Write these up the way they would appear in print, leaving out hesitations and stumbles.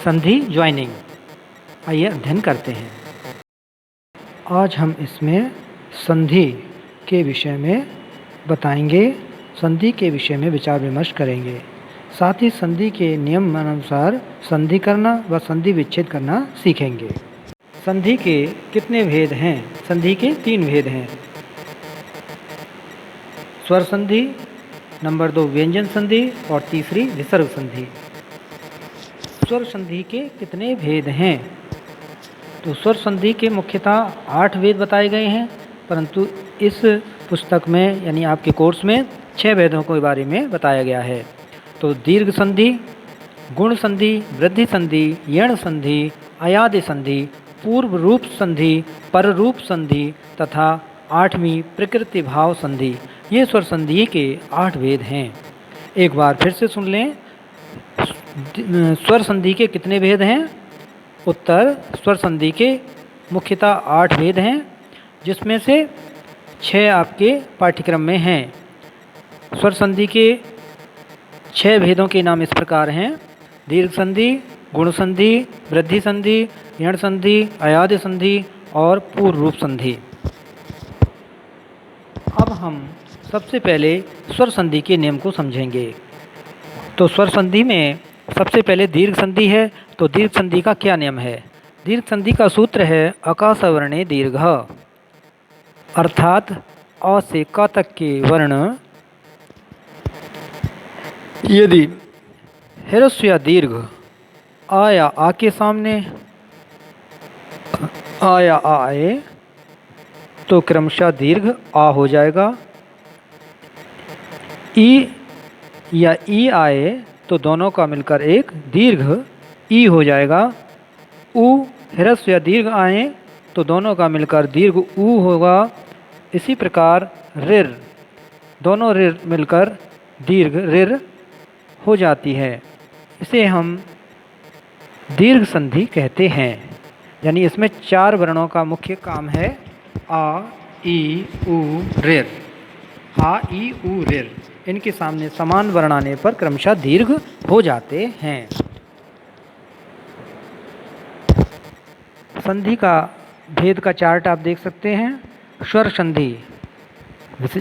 संधि ज्वाइनिंग। आइए अध्ययन करते हैं। आज हम इसमें संधि के विषय में बताएंगे, संधि के विषय में विचार विमर्श करेंगे। साथ ही संधि के नियम अनुसार संधि करना व संधि विच्छेद करना सीखेंगे। संधि के कितने भेद हैं? संधि के 3 भेद हैं। स्वर संधि, नंबर 2 व्यंजन संधि और तीसरी विसर्ग संधि। स्वर संधि के कितने भेद हैं? तो स्वर संधि के मुख्यतः 8 भेद बताए गए हैं, परंतु इस पुस्तक में यानी आपके कोर्स में 6 भेदों के बारे में बताया गया है। तो दीर्घ संधि, गुण संधि, वृद्धि संधि, यण संधि, अयादि संधि, पूर्व रूप संधि, पर रूप संधि तथा 8वीं प्रकृति भाव संधि, ये स्वर संधि के 8 भेद हैं। एक बार फिर से सुन लें। स्वर संधि के कितने भेद हैं? उत्तर, स्वर संधि के मुख्यतः 8 भेद हैं, जिसमें से 6 आपके पाठ्यक्रम में हैं। स्वर संधि के 6 भेदों के नाम इस प्रकार हैं: दीर्घ संधि, गुण संधि, वृद्धि संधि, यण संधि, अयादि संधि और पूर्व रूप संधि। अब हम सबसे पहले स्वर संधि के नियम को समझेंगे। तो स्वर संधि में सबसे पहले दीर्घ संधि है। तो दीर्घ संधि का क्या नियम है? दीर्घ संधि का सूत्र है अकासवर्णे दीर्घ, अर्थात अ से क तक के वर्ण यदि ह्रस्व या दीर्घ आ या आ के सामने आ या आ आए तो क्रमशः दीर्घ आ हो जाएगा। ई या ई आए तो दोनों का मिलकर एक दीर्घ ई हो जाएगा। उ ह्रस्व या दीर्घ आए तो दोनों का मिलकर दीर्घ ऊ होगा। इसी प्रकार रिर, दोनों रिर मिलकर दीर्घ रिर हो जाती है। इसे हम दीर्घ संधि कहते हैं। यानी इसमें 4 वर्णों का मुख्य काम है: आ, ई, उ, रिर। आ, ई, उ, रिर, इनके सामने समान वर्ण आने पर क्रमशः दीर्घ हो जाते हैं। संधि का भेद का चार्ट आप देख सकते हैं। स्वर संधि,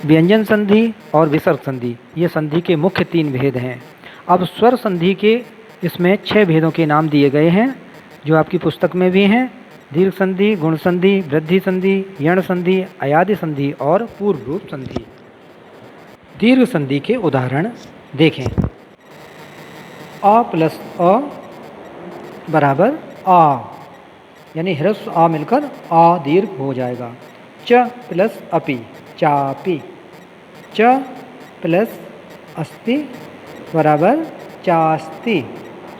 व्यंजन संधि और विसर्ग संधि, ये संधि के मुख्य 3 भेद हैं। अब स्वर संधि के इसमें 6 भेदों के नाम दिए गए हैं, जो आपकी पुस्तक में भी हैं: दीर्घ संधि, गुण संधि, वृद्धि संधि, यण संधि, अयादि संधि और पूर्व रूप संधि। दीर्घ संधि के उदाहरण देखें। आ प्लस अ बराबर आ, यानी ह्रस्व आ मिलकर आ दीर्घ हो जाएगा। च प्लस अपि, चापि। च प्लस अस्ति बराबर चास्ति,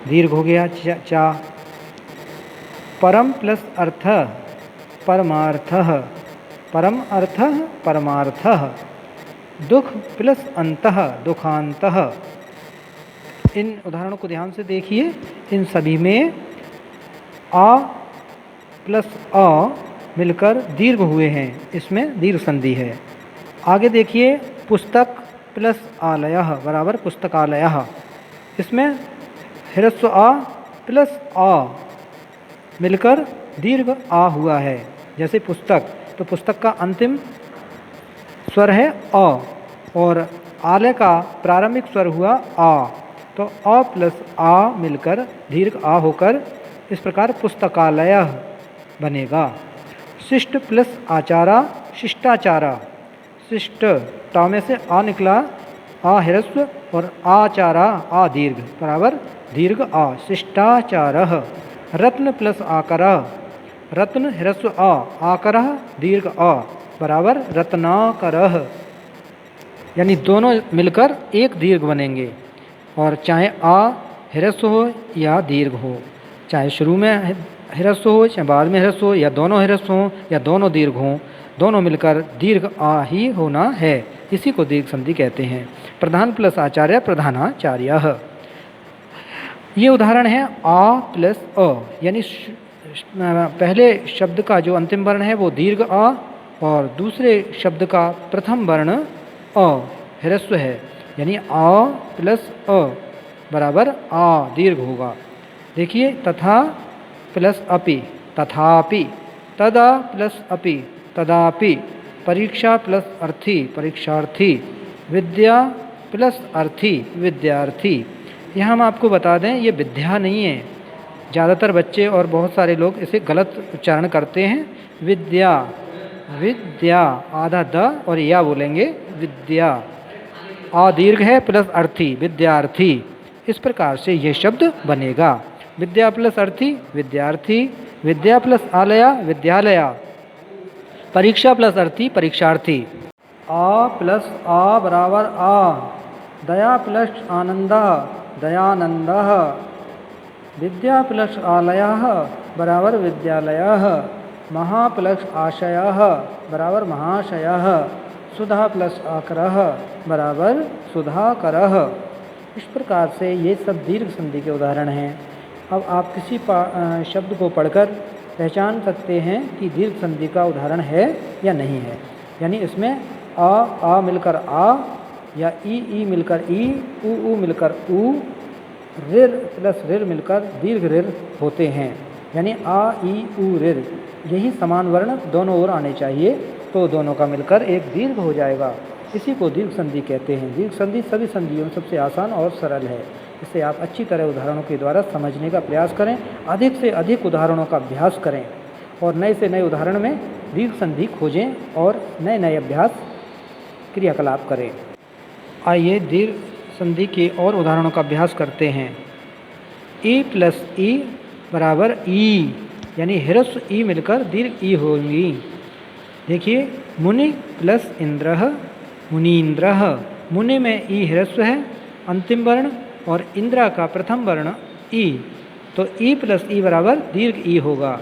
दीर्घ हो गया चा। परम प्लस अर्थ, परमार्थः, परम अर्थः, परमार्थः। दुख प्लस अंतः, दुखांतः। इन उदाहरणों को ध्यान से देखिए। इन सभी में आ प्लस अ मिलकर दीर्घ हुए हैं, इसमें दीर्घ संधि है। आगे देखिए, पुस्तक प्लस आलयः बराबर पुस्तकालयः। इसमें ह्रस्व आ प्लस आ मिलकर दीर्घ आ हुआ है। जैसे पुस्तक, तो पुस्तक का अंतिम स्वर है अ और आलय का प्रारंभिक स्वर हुआ आ, तो अ प्लस आ मिलकर दीर्घ आ होकर इस प्रकार पुस्तकालयः बनेगा। शिष्ट प्लस आचारा, शिष्टाचारा। शिष्ट, टा में से आ निकला, आ ह्रस्व और आचारा आ दीर्घ बराबर दीर्घ आ, शिष्टाचारः। रत्न प्लस आकरः, रत्न ह्रस्व आ, आकरः दीर्घ आ बराबर रत्नाकरः। यानी दोनों मिलकर एक दीर्घ बनेंगे, और चाहे आ ह्रस्व हो या दीर्घ हो, चाहे शुरू में ह्रस्व हो चाहे बाद में ह्रस्व हो, या दोनों ह्रस्व हों या दोनों दीर्घ हों, दोनों मिलकर दीर्घ आ ही होना है। इसी को दीर्घ संधि कहते हैं। प्रधान प्लस आचार्य, प्रधानाचार्यः। ये उदाहरण है आ प्लस अ, यानी पहले शब्द का जो अंतिम वर्ण है वो दीर्घ आ, और दूसरे शब्द का प्रथम वर्ण अ ह्रस्व है, यानी आ प्लस अ बराबर आ दीर्घ होगा। देखिए तथा प्लस अपि, तथापि, तदा प्लस अपि, तदापि, परीक्षा प्लस अर्थी, परीक्षार्थी, विद्या प्लस अर्थी, विद्यार्थी। यहाँ हम आपको बता दें ये विद्या नहीं है, ज़्यादातर बच्चे और बहुत सारे लोग इसे गलत उच्चारण करते हैं। विद्या, विद्या, आधा द और या बोलेंगे, विद्या। आ दीर्घ है प्लस अर्थी, विद्यार्थी। इस प्रकार से ये शब्द बनेगा। विद्या प्लस अर्थी, विद्यार्थी। विद्या प्लस आलया, विद्यालया। परीक्षा प्लस अर्थी, परीक्षार्थी। आ प्लस आ बराबर आ। दया प्लस आनंद, दयानंद। विद्या प्लस आलयः बराबर विद्यालयः। महा प्लस आशयः बराबर महाशयः। सुधा प्लस आकरः बराबर सुधाकरः। इस प्रकार से ये सब दीर्घ संधि के उदाहरण हैं। अब आप किसी शब्द को पढ़कर पहचान सकते हैं कि दीर्घ संधि का उदाहरण है या नहीं है। यानी इसमें आ मिलकर आ, या ई मिलकर ई, ऊ मिलकर ऊ, रिर प्लस रिर मिलकर दीर्घ रिर होते हैं। यानी आ ई ऊ रिर, यही समान वर्ण दोनों ओर आने चाहिए, तो दोनों का मिलकर एक दीर्घ हो जाएगा। इसी को दीर्घ संधि कहते हैं। दीर्घ संधि सभी संधियों में सबसे आसान और सरल है। इसे आप अच्छी तरह उदाहरणों के द्वारा समझने का प्रयास करें, अधिक से अधिक उदाहरणों का अभ्यास करें और नए से नए उदाहरण में दीर्घ संधि खोजें और नए नए अभ्यास क्रियाकलाप करें। आइए दीर्घ संधि के और उदाहरणों का अभ्यास करते हैं। ई प्लस ई बराबर ई, यानी ह्रस्व ई मिलकर दीर्घ ई होंगी। देखिए मुनि प्लस इंद्रः, मुनीन्द्रः। मुनि में ई ह्रस्व है अंतिम वर्ण और इंद्रा का प्रथम वर्ण ई, तो ई प्लस ई बराबर दीर्घ ई होगा,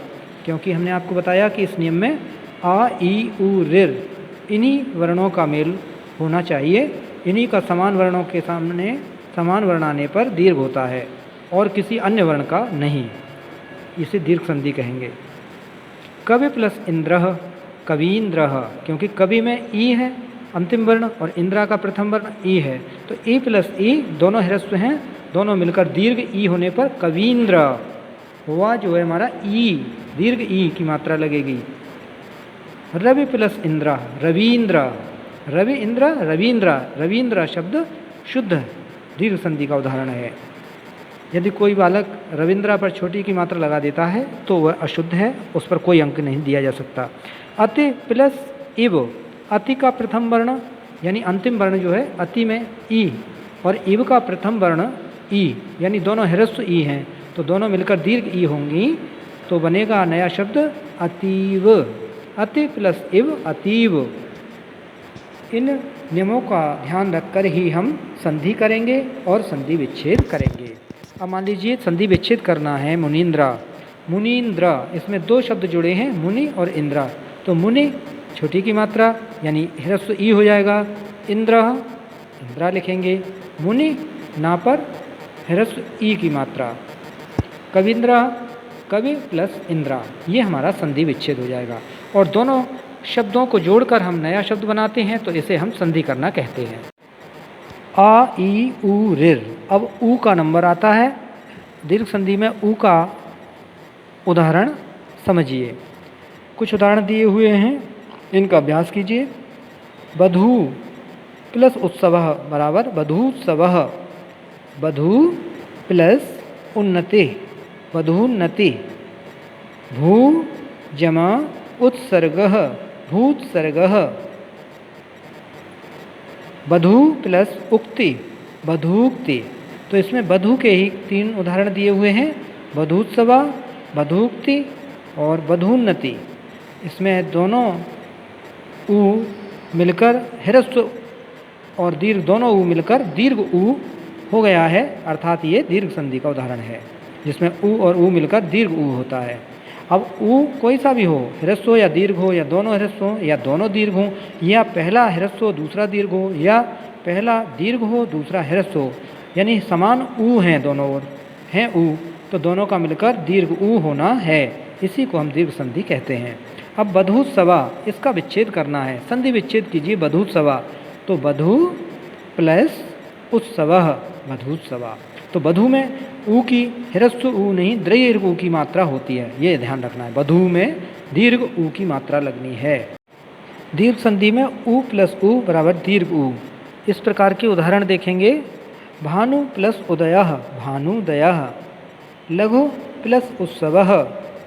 क्योंकि हमने आपको बताया कि इस नियम में आ ई ऊ रिर इन्हीं वर्णों का मेल होना चाहिए। इन्हीं का समान वर्णों के सामने समान वर्ण आने पर दीर्घ होता है और किसी अन्य वर्ण का नहीं। इसे दीर्घ संधि कहेंगे। कवि प्लस इंद्रः, कवीन्द्रः। क्योंकि कवि में ई है अंतिम वर्ण और इंद्रा का प्रथम वर्ण ई है, तो ई प्लस ई दोनों ह्रस्व हैं, दोनों मिलकर दीर्घ ई होने पर कवीन्द्र हुआ, जो है हमारा ई, दीर्घ ई की मात्रा लगेगी। रवि प्लस इंद्रा, रवीन्द्र। रवि इंद्र, रवीन्द्र। रवीन्द्र शब्द शुद्ध दीर्घ संधि का उदाहरण है। यदि कोई बालक रविंद्रा पर छोटी की मात्रा लगा देता है तो वह अशुद्ध है, उस पर कोई अंक नहीं दिया जा सकता। अति प्लस इव, अति का प्रथम वर्ण यानी अंतिम वर्ण जो है अति में ई और इव का प्रथम वर्ण ई, यानी दोनों ह्रस्व ई हैं, तो दोनों मिलकर दीर्घ ई होंगी, तो बनेगा नया शब्द अतीव। अति प्लस इव, अतीव। इन नियमों का ध्यान रखकर ही हम संधि करेंगे और संधि विच्छेद करेंगे। अब मान लीजिए संधि विच्छेद करना है मुनीन्द्रा। मुनीन्द्र, इसमें दो शब्द जुड़े हैं, मुनि और इंद्रा। तो मुनि छोटी की मात्रा यानी ह्रस्व ई हो जाएगा, इंद्र इंद्रा लिखेंगे। मुनि ना पर ह्रस्व ई की मात्रा, कवीन्द्र कवि प्लस इंद्रा, ये हमारा संधि विच्छेद हो जाएगा। और दोनों शब्दों को जोड़कर हम नया शब्द बनाते हैं, तो इसे हम संधि करना कहते हैं। आ ई ऊ रिर। अब ऊ का नंबर आता है दीर्घ संधि में। ऊ का उदाहरण समझिए। कुछ उदाहरण दिए हुए हैं, इनका अभ्यास कीजिए। बधू प्लस उत्सवः बराबर बधूत्सवः। बधू प्लस उन्नति, बधून्नति। भू जमा उत्सर्गः, भूत्सर्गः। बधू प्लस उक्ति, बधूक्ति। तो इसमें बधू के ही तीन उदाहरण दिए हुए हैं, बधूत्सवा, बधूक्ति और बधून्नति। इसमें दोनों ऊ मिलकर ह्रस्व और दीर्घ दोनों ऊ मिलकर दीर्घ ऊ हो गया है, अर्थात ये दीर्घ संधि का उदाहरण है, जिसमें ऊ और ऊ मिलकर दीर्घ ऊ होता है। अब ऊ कोई सा भी हो, ह्रस्व हो या दीर्घ हो, या दोनों ह्रस्व हो या दोनों दीर्घ हो, या पहला ह्रस्व हो दूसरा दीर्घ हो, या पहला दीर्घ हो दूसरा ह्रस्व हो, यानी समान ऊ हैं, दोनों ओर हैं ऊ, तो दोनों का मिलकर दीर्घ ऊ होना है। इसी को हम दीर्घ संधि कहते हैं। अब बधूत्सवा, इसका विच्छेद करना है। संधि विच्छेद कीजिए बधूत्सवा। तो बधू प्लस उत्सवः, बधूत्सवा। तो बधू में ऊ की ह्रस्व ऊ नहीं दीर्घ ऊ की मात्रा होती है, ये ध्यान रखना है। वधू में दीर्घ ऊ की मात्रा लगनी है। दीर्घ संधि में ऊ प्लस ऊ बराबर दीर्घ ऊ। इस प्रकार के उदाहरण देखेंगे। भानु प्लस उदयः भानुदयः। लघु प्लस उत्सवः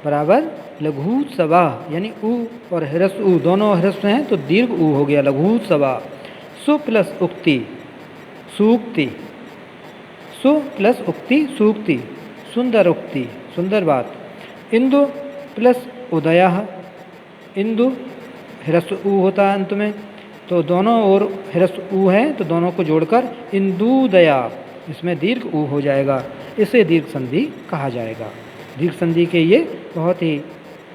बराबर लघुत्सवः, यानी ऊ और ह्रस्व ऊ दोनों ह्रस्व हैं तो दीर्घ ऊ हो गया लघुत्सवः। सु प्लस उक्ति सूक्ति। सु प्लस उक्ति सूक्ति, सुंदर उक्ति, सुंदर बात। इंदु प्लस उदयः इंदु, ह्रस्व ऊ होता है अंत में, तो दोनों ओर ह्रस्व ऊ है तो दोनों को जोड़कर इंदुदया, इसमें दीर्घ ऊ हो जाएगा। इसे दीर्घ संधि कहा जाएगा। दीर्घ संधि के ये बहुत ही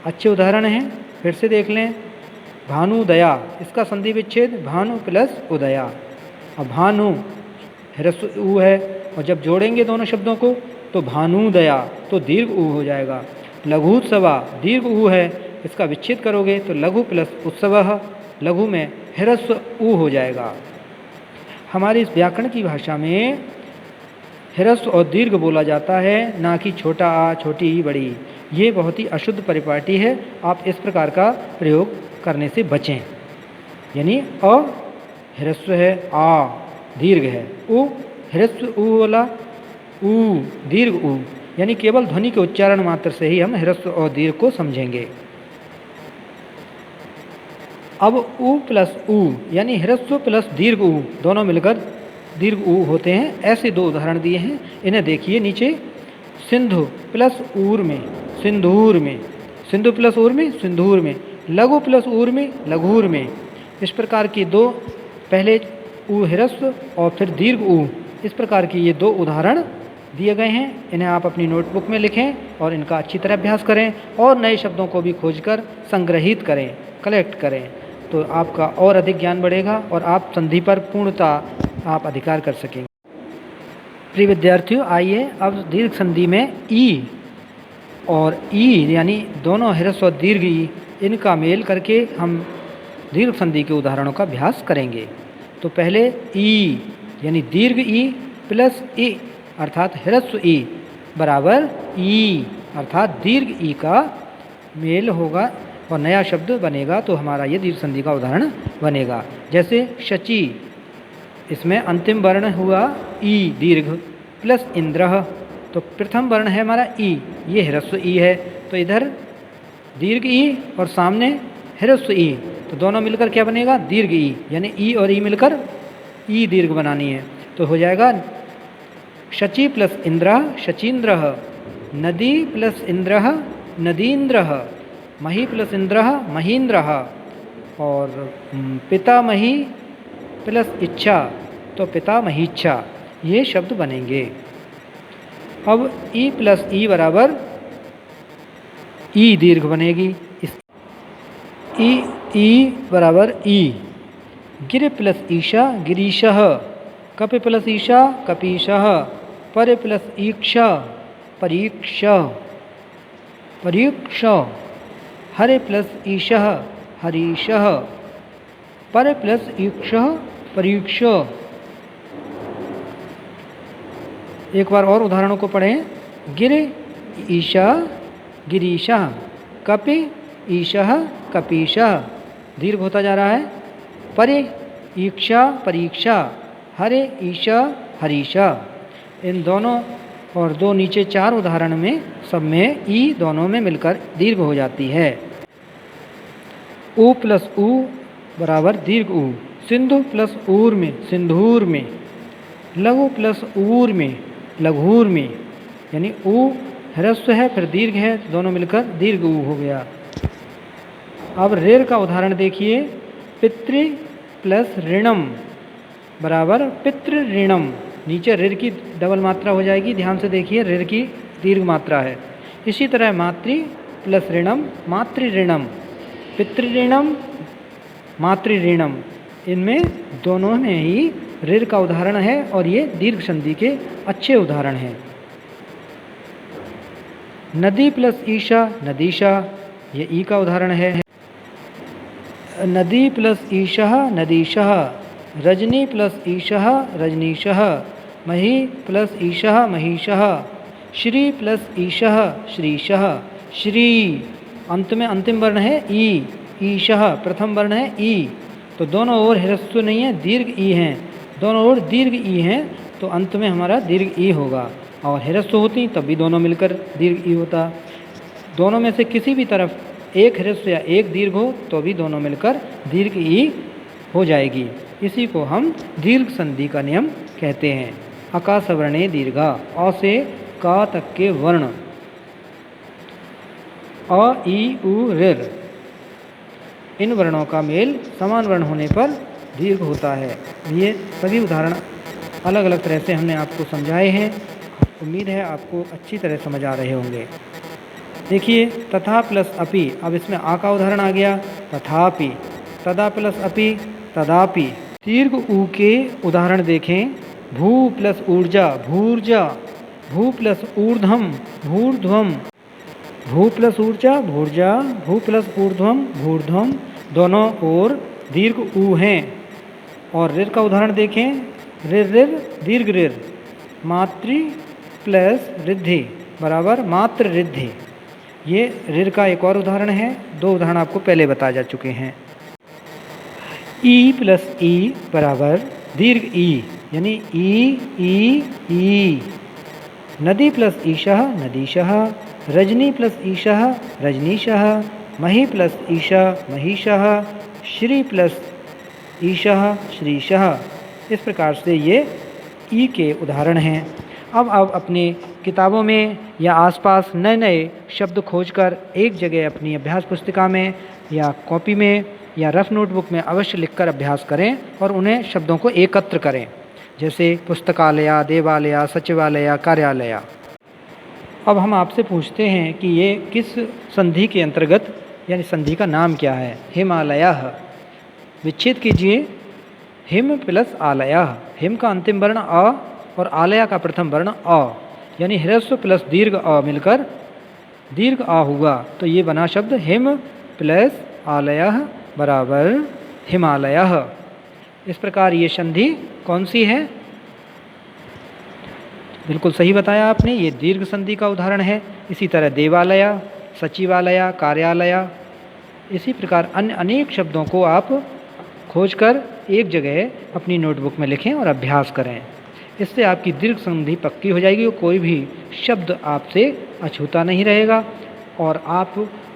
अच्छे उदाहरण हैं। फिर से देख लें। भानुदया, इसका संधि विच्छेद भानु प्लस उदया। अब भानु ह्रस्व ऊ है और जब जोड़ेंगे दोनों शब्दों को तो भानुदया तो दीर्घ ऊ हो जाएगा। लघुत्सवा दीर्घ ऊ है, इसका विच्छेद करोगे तो लघु प्लस उत्सवः, लघु में ह्रस्व ऊ हो जाएगा। हमारी इस व्याकरण की भाषा में ह्रस्व और दीर्घ बोला जाता है, ना कि छोटा आ छोटी ई बड़ी। ये बहुत ही अशुद्ध परिपाटी है। आप इस प्रकार का प्रयोग करने से बचें। यानी अ ह्रस्व है, आ दीर्घ है, उ ह्रस्व ऊ वाला, ऊ दीर्घ ऊ, यानी केवल ध्वनि के उच्चारण मात्र से ही हम ह्रस्व और दीर्घ को समझेंगे। अब ऊ प्लस ऊ यानी ह्रस्व प्लस दीर्घ ऊ दोनों मिलकर दीर्घ ऊ होते हैं। ऐसे दो उदाहरण दिए हैं, इन्हें देखिए नीचे। सिंधु प्लस ऊर में सिंदूर में, सिंधु प्लस ऊर में सिंदूर में, लघु प्लस ऊर में लघूर में। इस प्रकार की दो, पहले ऊ ह्रस्व और फिर दीर्घ ऊ, इस प्रकार की ये दो उदाहरण दिए गए हैं। इन्हें आप अपनी नोटबुक में लिखें और इनका अच्छी तरह अभ्यास करें और नए शब्दों को भी खोजकर संग्रहित करें, कलेक्ट करें, तो आपका और अधिक ज्ञान बढ़ेगा और आप संधि पर पूर्णतः आप अधिकार कर सकेंगे। प्रिय विद्यार्थियों, आइए अब दीर्घ संधि में ई और ई यानी दोनों ह्रस्व और दीर्घ ई, इनका मेल करके हम दीर्घ संधि के उदाहरणों का अभ्यास करेंगे। तो पहले ई यानी दीर्घ ई प्लस ई अर्थात ह्रस्व ई बराबर ई अर्थात दीर्घ ई का मेल होगा और नया शब्द बनेगा, तो हमारा ये दीर्घ संधि का उदाहरण बनेगा। जैसे शची, इसमें अंतिम वर्ण हुआ ई दीर्घ प्लस इंद्रः, तो प्रथम वर्ण है हमारा ई, ये ह्रस्व ई है, तो इधर दीर्घ ई और सामने ह्रस्व ई, तो दोनों मिलकर क्या बनेगा दीर्घ ई, यानी ई और ई मिलकर ई दीर्घ बनानी है। तो हो जाएगा शची प्लस इंद्रः शचीन्द्रः, नदी प्लस इंद्रः नदीन्द्रः, मही प्लस इंद्रः महीन्द्रः, और पितामही प्लस इच्छा तो पितामहीच्छा, ये शब्द बनेंगे। अब ई प्लस ई बराबर ई दीर्घ बनेगी। इस ई बराबर ई। गिर प्लस ईशा गिरीशः, कप प्लस ईशा कपीशः, पर प्लस ईक्षा परीक्ष परीक्ष, हरे प्लस ईशः हरीशः, पर प्लस ईक्षः परीक्ष। एक बार और उदाहरणों को पढ़ें। गिर ईशा गिरीशः, कपि ईशः कपीशः, दीर्घ होता जा रहा है। परे ईक्षा परीक्षा, हरे ईशा हरीशा। इन दोनों और दो नीचे चार उदाहरण में सब में ई दोनों में मिलकर दीर्घ हो जाती है। ऊ प्लस ऊ बराबर दीर्घ ऊ। सिंधु प्लस ऊर में सिंधूर में, लघु प्लस ऊर में लघूर में, यानी ऊ ह्रस्व है फिर दीर्घ है, दोनों मिलकर दीर्घ ऊ हो गया। अब ऋण का उदाहरण देखिए। पितृ प्लस ऋणम बराबर पितृ ऋणम, नीचे ऋण की डबल मात्रा हो जाएगी, ध्यान से देखिए, ऋण की दीर्घ मात्रा है। इसी तरह मातृ प्लस ऋणम मातृ ऋणम, पितृ ऋणम मातृ ऋणम, इनमें दोनों में ही ऋण का उदाहरण है और ये दीर्घ संधि के अच्छे उदाहरण हैं। नदी प्लस ईशा नदीशा, ये ई का उदाहरण है। नदी प्लस ईशः नदीशः, रजनी प्लस ईशः रजनीशः, मही प्लस ईशः महीशः, श्री प्लस ईशः श्रीशः, श्री अंत में अंतिम वर्ण है ई, ईशः प्रथम वर्ण है ई, तो दोनों ओर ह्रस्व नहीं है, दीर्घ ई हैं, दोनों ओर दीर्घ ई हैं, तो अंत में हमारा दीर्घ ई होगा। और ह्रस्व होती तब भी दोनों मिलकर दीर्घ ई होता। दोनों में से किसी भी तरफ एक ह्रस्व या एक दीर्घ हो तो भी दोनों मिलकर दीर्घ ई हो जाएगी। इसी को हम दीर्घ संधि का नियम कहते हैं। अकास वर्णे दीर्घा, अ से का तक के वर्ण, अ ई उ ऋ, इन वर्णों का मेल समान वर्ण होने पर दीर्घ होता है। ये सभी उदाहरण अलग अलग तरह से हमने आपको समझाए हैं। उम्मीद है आपको अच्छी तरह समझ आ रहे होंगे। देखिए तथा प्लस अपि, अब इसमें आ का उदाहरण आ गया, तथापि, तदा प्लस अपि, तदापि। दीर्घ ऊ के उदाहरण देखें, भू प्लस ऊर्जा भूर्जा, भू प्लस ऊर्ध्वम भूर्ध्वम, भू प्लस ऊर्जा भूर्जा, भू प्लस ऊर्ध्वम भूर्ध्वम, दोनों ओर दीर्घ ऊ हैं। और ऋ का उदाहरण देखें, ऋ दीर्घ ऋ, मातृ प्लस रिद्धि बराबर मात्र रिद्धि। ये ऋ का एक और उदाहरण है। दो उदाहरण आपको पहले बताए जा चुके हैं। ई प्लस ई बराबर दीर्घ ई, यानी ई। नदी प्लस ईशः नदीशः, रजनी प्लस ईशः रजनीशः, मही प्लस ईशा महीशः, श्री प्लस ईशः श्रीशः। इस प्रकार से ये ई के उदाहरण हैं। अब आप अपनी किताबों में या आसपास नए नए शब्द खोजकर एक जगह अपनी अभ्यास पुस्तिका में या कॉपी में या रफ नोटबुक में अवश्य लिखकर अभ्यास करें और उन्हें शब्दों को एकत्र करें, जैसे पुस्तकालय, देवालय, सचिवालय, कार्यालय। अब हम आपसे पूछते हैं कि ये किस संधि के अंतर्गत, यानी संधि का नाम क्या है। हिमालयः, विच्छेद कीजिए, हिम प्लस आलयः, हिम का अंतिम वर्ण अ और आलया का प्रथम वर्ण अ, यानी ह्रस्व प्लस दीर्घ अ मिलकर दीर्घ आ हुआ, तो ये बना शब्द हिम प्लस आलयः बराबर हिमालयः। इस प्रकार ये संधि कौन सी है? बिल्कुल सही बताया आपने, ये दीर्घ संधि का उदाहरण है। इसी तरह देवालय, सचिवालय, कार्यालय, इसी प्रकार अन्य अनेक शब्दों को आप खोजकर एक जगह अपनी नोटबुक में लिखें और अभ्यास करें। इससे आपकी दीर्घ संधि पक्की हो जाएगी और कोई भी शब्द आपसे अछूता नहीं रहेगा और आप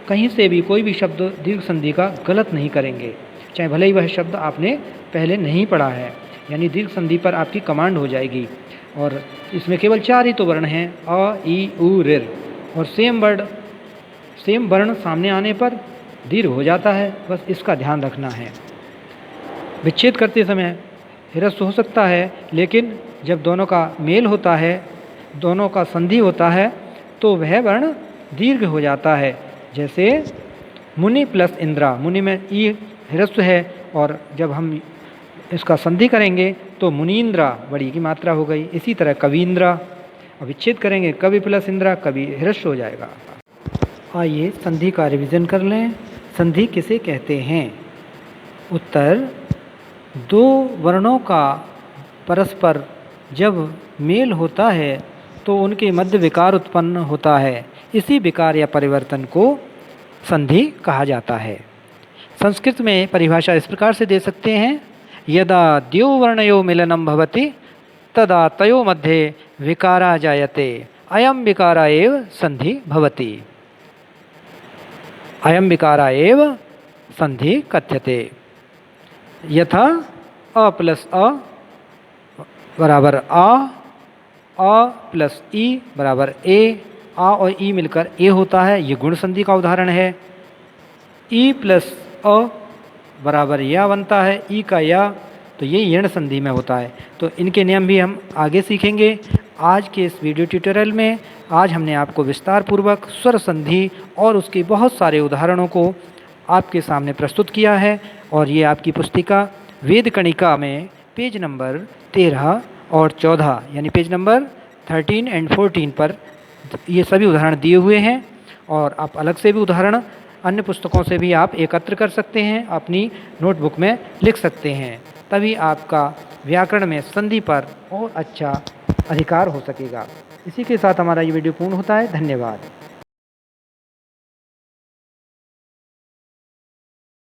कहीं से भी कोई भी शब्द दीर्घ संधि का गलत नहीं करेंगे, चाहे भले ही वह शब्द आपने पहले नहीं पढ़ा है। यानी दीर्घ संधि पर आपकी कमांड हो जाएगी। और इसमें केवल 4 ही तो वर्ण हैं, अ, ई, उ, ऋ, और सेम वर्ण सामने आने पर दीर्घ हो जाता है। बस इसका ध्यान रखना है। विच्छेद करते समय ह्रस्व हो सकता है, लेकिन जब दोनों का मेल होता है, दोनों का संधि होता है, तो वह वर्ण दीर्घ हो जाता है। जैसे मुनि प्लस इंद्रा, मुनि में ई ह्रस्व है और जब हम इसका संधि करेंगे तो मुनीन्द्रा बड़ी की मात्रा हो गई। इसी तरह कवीन्द्रा, अब विच्छेद करेंगे कवि प्लस इंद्रा, कवि ह्रस्व हो जाएगा। आइए संधि का रिवीजन कर लें। संधि किसे कहते हैं? उत्तर, दो वर्णों का परस्पर जब मेल होता है तो उनके मध्य विकार उत्पन्न होता है। इसी विकार या परिवर्तन को संधि कहा जाता है। संस्कृत में परिभाषा इस प्रकार से दे सकते हैं, यदा द्योवर्णयो मिलनं भवति तदा तयो मध्ये विकारा जायते, अयं विकारा एव संधि भवति। अयं विकारा एव संधि कथ्यते। यथा अ प्लस अ बराबर अ प्लस ई बराबर ए, आ और ई मिलकर ए होता है, ये गुण संधि का उदाहरण है। ई प्लस अ बराबर या बनता है, ई का या, तो ये यण संधि में होता है। तो इनके नियम भी हम आगे सीखेंगे। आज के इस वीडियो ट्यूटोरियल में आज हमने आपको विस्तार पूर्वक स्वर संधि और उसके बहुत सारे उदाहरणों को आपके सामने प्रस्तुत किया है। और ये आपकी पुस्तिका वेद कणिका में पेज नंबर 13 और 14 यानी पेज नंबर 13 एंड 14 पर ये सभी उदाहरण दिए हुए हैं। और आप अलग से भी उदाहरण अन्य पुस्तकों से भी आप एकत्र कर सकते हैं, अपनी नोटबुक में लिख सकते हैं। तभी आपका व्याकरण में संधि पर और अच्छा अधिकार हो सकेगा। इसी के साथ हमारा ये वीडियो पूर्ण होता है। धन्यवाद।